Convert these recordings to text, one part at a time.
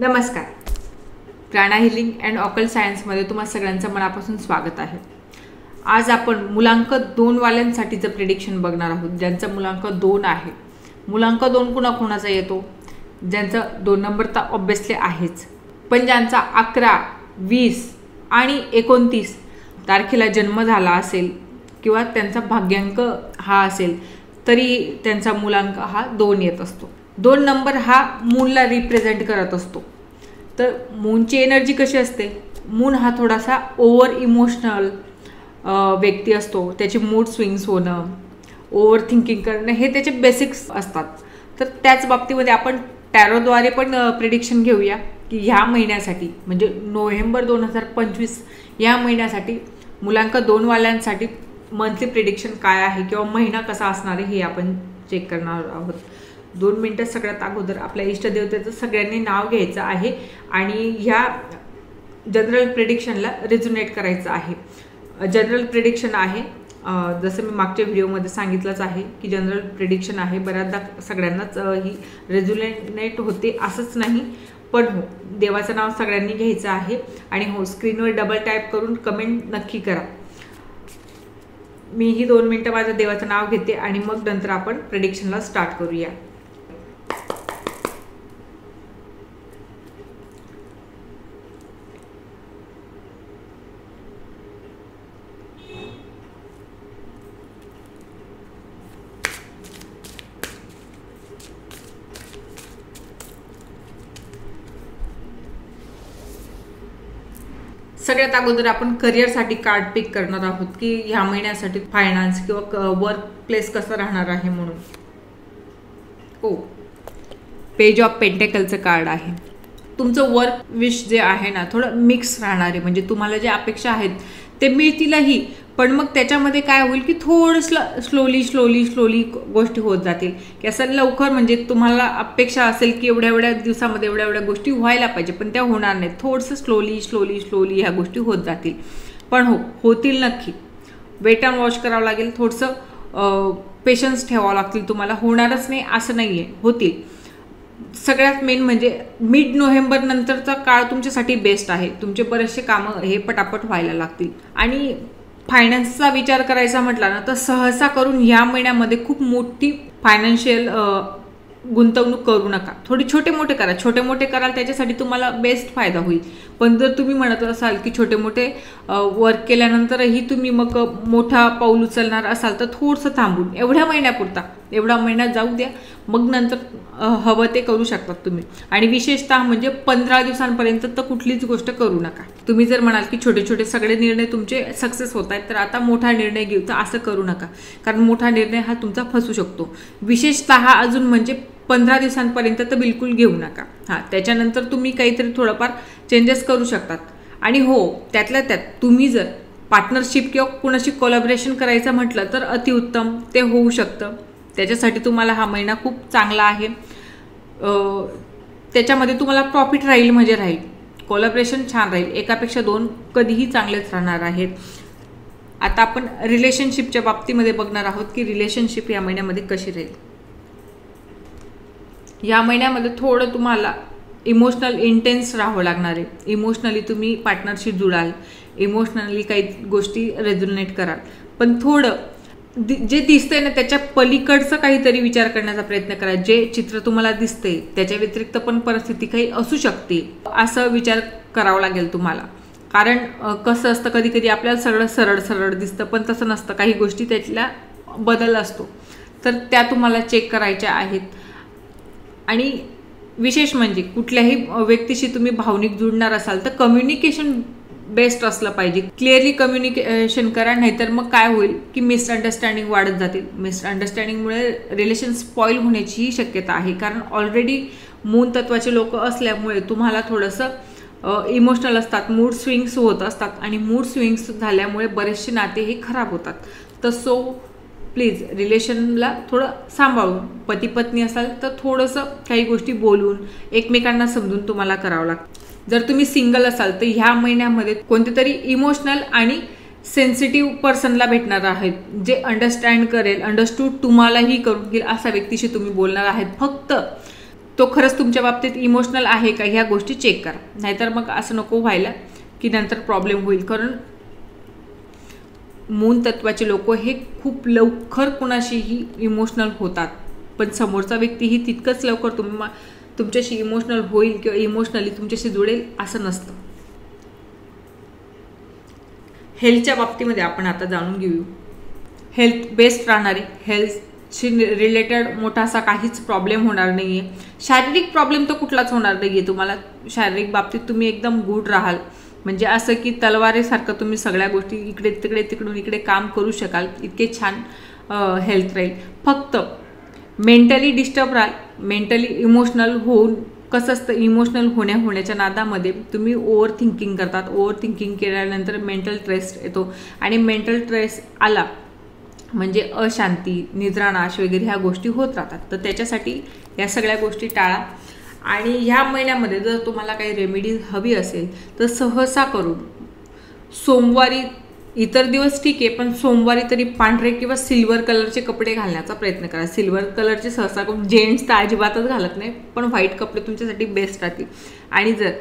नमस्कार. प्राणा healing and occult सायन्समध्ये तुम्हा सगळ्यांचं मनापासून स्वागत आहे. आज आपण मुलांक 2 वाल्यांसाठीचं प्रेडिक्शन बघणार आहोत, ज्यांचा मुलांक 2 आहे. मुलांक 2 कुणाकुणाचा येतो? ज्यांचा 2 नंबर तर ऑब्वियसली आहेच, पण ज्यांचा 11, 20 आणि 29 तारखेला जन्म झाला असेल किंवा त्यांचा भाग्यांक हा असेल तरी त्यांचा मुलांक हा 2 येत असतो. 2 नंबर हा मूनला रिप्रेझेंट करत असतो. तर मूनची एनर्जी कशी असते? मून हा थोडासा ओव्हर इमोशनल व्यक्ती असतो. त्याचे मूड स्विंग्स होणं, ओव्हर थिंकिंग करणं हे त्याचे बेसिक्स असतात. तर त्याच बाबतीमध्ये आपण टॅरोद्वारे पण प्रेडिक्शन घेऊया की ह्या महिन्यासाठी म्हणजे नोव्हेंबर 2025 या महिन्यासाठी मुलांक 2 वाल्यांसाठी मंथली प्रेडिक्शन काय आहे किंवा महिना कसा असणार आहे हे आपण चेक करणार आहोत. 2 मिनटं सगळ्यात अगोदर आपल्या इष्टदेवतेचं सगळ्यांनी नाव घ्यायचं आहे आणि ह्या जनरल प्रेडिक्शनला रिझोनेट करायचं आहे. जनरल प्रेडिक्शन आहे, जसं मी मागच्या व्हिडिओमध्ये सांगितलंच आहे की जनरल प्रेडिक्शन आहे. बऱ्याचदा सगळ्यांनाच ही रिझोनेट होते असंच नाही, पण हो, देवाचं नाव सगळ्यांनी घ्यायचं आहे. आणि हो, स्क्रीनवर डबल टॅप करून कमेंट नक्की करा. मीही 2 मिनटं माझं देवाचं नाव घेते आणि मग नंतर आपण प्रेडिक्शनला स्टार्ट करूया. सगळ्यात अगोदर आपण करिअरसाठी कार्ड पिक करणार आहोत की ह्या महिन्यासाठी फायनान्स किंवा वर्क प्लेस कसं राहणार आहे म्हणून. हो, पेज ऑफ पेंटेकलचं कार्ड आहे. तुमचं वर्क विश जे आहे ना थोडं मिक्स राहणार आहे. म्हणजे तुम्हाला जे अपेक्षा आहेत ते मिळतीलही, पण मग त्याच्यामध्ये काय होईल की थोडंसं स्लोली गोष्टी होत जातील की असं लवकर, म्हणजे तुम्हाला अपेक्षा असेल की एवढ्या दिवसामध्ये एवढ्या गोष्टी व्हायला पाहिजे, पण त्या होणार नाहीत. थोडंसं स्लोली ह्या गोष्टी होत जातील, पण होतील नक्की. वेट अँड वॉच करावं लागेल, थोडंसं पेशन्स ठेवावं लागतील तुम्हाला. होणारच नाही असं नाही आहे, होतील. सगळ्यात मेन म्हणजे मिड नोव्हेंबर नंतरचा काळ तुमच्यासाठी बेस्ट आहे. तुमचे बरेचसे कामं हे पटापट व्हायला लागतील. आणि फायनान्सचा विचार करायचा म्हटला ना तर सहसा करून ह्या महिन्यामध्ये खूप मोठी फायनान्शियल गुंतवणूक करू नका. थोडी छोटे मोठे कराल त्याच्यासाठी तुम्हाला बेस्ट फायदा होईल. पण जर तुम्ही म्हणत असाल की छोटे मोठे वर्क केल्यानंतरही तुम्ही मग मोठा पाऊल उचलणार असाल तर थोडंसं थांबून एवढ्या महिन्यात जाऊ द्या, मग नंतर हवं ते करू शकतात तुम्ही. आणि विशेषतः म्हणजे 15 दिवसांपर्यंत तर कुठलीच गोष्ट करू नका. तुम्ही जर म्हणाल की छोटे सगळे निर्णय तुमचे सक्सेस होत आहेत तर आता मोठा निर्णय घेऊ, तर असं करू नका. कारण मोठा निर्णय हा तुमचा फसू शकतो. विशेषतः अजून म्हणजे 15 दिवसांपर्यंत तर बिलकुल घेऊ नका. त्याच्यानंतर तुम्ही काहीतरी थोडंफार चेंजेस करू शकतात. आणि हो, त्यातल्या त्यात तुम्ही जर पार्टनरशिप किंवा कुणाशी कोलॅबोरेशन करायचं म्हटलं तर अतिउत्तम, ते होऊ शकतं. त्याच्यासाठी तुम्हाला हा महिना खूप चांगला आहे. त्याच्यामध्ये तुम्हाला प्रॉफिट राहील. कोलॅबोरेशन छान राहील. एकापेक्षा 2 कधीही चांगलेच राहणार आहेत. आता आपण रिलेशनशिपच्या बाबतीमध्ये बघणार आहोत की रिलेशनशिप या महिन्यामध्ये कशी राहील. या महिन्यामध्ये थोडं तुम्हाला इमोशनल इंटेन्स राहावं लागणार आहे. इमोशनली तुम्ही पार्टनरशी जुळाल, इमोशनली काही गोष्टी रेझोनेट कराल, पण थोडं जे दिसतंय ना त्याच्या पलीकडचं काहीतरी विचार करण्याचा प्रयत्न करा. जे चित्र तुम्हाला दिसतंय त्याच्या व्यतिरिक्त पण परिस्थिती काही असू शकते असं विचार करावा लागेल तुम्हाला. कारण कसं असतं, कधी आपल्याला सगळं सरळ दिसतं, पण तसं नसतं. काही गोष्टी त्यातल्या बदल असतो, तर त्या तुम्हाला चेक करायच्या आहेत. आणि विशेष म्हणजे कुठल्याही व्यक्तीशी तुम्ही भावनिक जुळणार असाल तर कम्युनिकेशन बेस्ट असलं पाहिजे. क्लिअरली कम्युनिकेशन करा, नाहीतर मग काय होईल की मिसअंडरस्टँडिंग वाढत जातील. मिसअंडरस्टँडिंगमुळे रिलेशन स्पॉईल होण्याचीही शक्यता आहे. कारण ऑलरेडी मून तत्वाचे लोक असल्यामुळे तुम्हाला थोडंसं इमोशनल असतात, मूड स्विंग्स होत असतात आणि मूड स्विंग्स झाल्यामुळे बरेचसे नाते हे खराब होतात. तर सो प्लीज रिलेशनला थोडं सांभाळून, पती पत्नी असाल तर थोडंसं काही गोष्टी बोलून एकमेकांना समजून तुम्हाला करावं लागतं. जर तुम्ही सिंगल असाल तर ह्या महिन्यामध्ये कोणते तरी इमोशनल आणि सेन्सिटिव्ह पर्सनला भेटणार आहेत, जे अंडरस्टँड करेल, अंडरस्टूड तुम्हालाही करून घेईल अशा व्यक्तीशी तुम्ही बोलणार आहेत. फक्त तो खरंच तुमच्या बाबतीत इमोशनल आहे का ह्या गोष्टी चेक करा. नाहीतर मग असं नको व्हायला की नंतर प्रॉब्लेम होईल. कारण मून तत्वाचे लोक हे खूप लवकर कुणाशीही इमोशनल होतात, पण समोरचा व्यक्तीही तितकंच लवकर तुमच्याशी इमोशनल होईल किंवा इमोशनली तुमच्याशी जुळेल असं नसतं. हेल्थच्या बाबतीमध्ये आपण आता जाणून घेऊ. हेल्थ बेस्ट राहणारी, हेल्थशी रिलेटेड मोठा असा काहीच प्रॉब्लेम होणार नाही आहे. शारीरिक प्रॉब्लेम तर कुठलाच होणार नाही आहे तुम्हाला. शारीरिक बाबतीत तुम्ही एकदम गुड राहाल. म्हणजे असं की तलवारीसारखं तुम्ही सगळ्या गोष्टी इकडे तिकडे तिकडून इकडे काम करू शकाल, इतके छान हेल्थ राहील. फक्त मेंटली डिस्टर्ब राहाल. मेंटली इमोशनल होऊन कसं असतं, इमोशनल होण्याच्या नादामध्ये तुम्ही ओव्हर थिंकिंग करतात. ओव्हर थिंकिंग केल्यानंतर मेंटल स्ट्रेस येतो आणि मेंटल स्ट्रेस आला म्हणजे अशांती, निद्रानाश वगैरे ह्या गोष्टी होत राहतात. तर त्याच्यासाठी या सगळ्या गोष्टी टाळा. आणि ह्या महिन्यामध्ये जर तुम्हाला काही रेमेडी हवी असेल तर सहसा करून सोमवारी, इतर दिवस ठीक आहे पण सोमवारी तरी पांढरे किंवा सिल्वर कलरचे कपडे घालण्याचा प्रयत्न करा. सिल्वर कलरचे सहसा करून जेंट्स तर अजिबातच घालत नाही, पण व्हाईट कपडे तुमच्यासाठी बेस्ट राहतील. आणि जर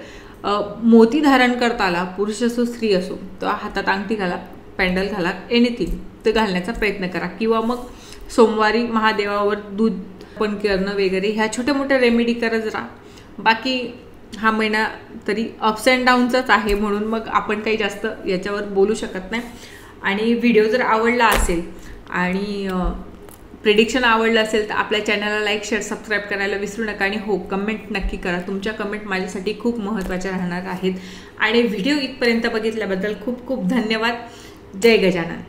मोती धारण करता आला, पुरुष असो स्त्री असो, तर हातात अंगठी घाला, पॅन्डल घाला, एनिथिंग ते घालण्याचा प्रयत्न करा. किंवा मग सोमवारी महादेवावर दूध पण करणं वगैरे ह्या छोट्या मोठ्या रेमेडी करत राहा. बाकी हा महिना तरी अप्स अँड डाऊनचाच आहे, म्हणून मग आपण काही जास्त याच्यावर बोलू शकत नाही. आणि व्हिडिओ जर आवडला असेल आणि प्रेडिक्शन आवडलं असेल तर आपल्या चॅनलला लाईक, शेअर, सबस्क्राईब करायला विसरू नका. आणि हो, कमेंट नक्की करा. तुमच्या कमेंट माझ्यासाठी खूप महत्त्वाच्या राहणार आहेत. आणि व्हिडिओ इथपर्यंत बघितल्याबद्दल खूप खूप धन्यवाद. जय गजानन.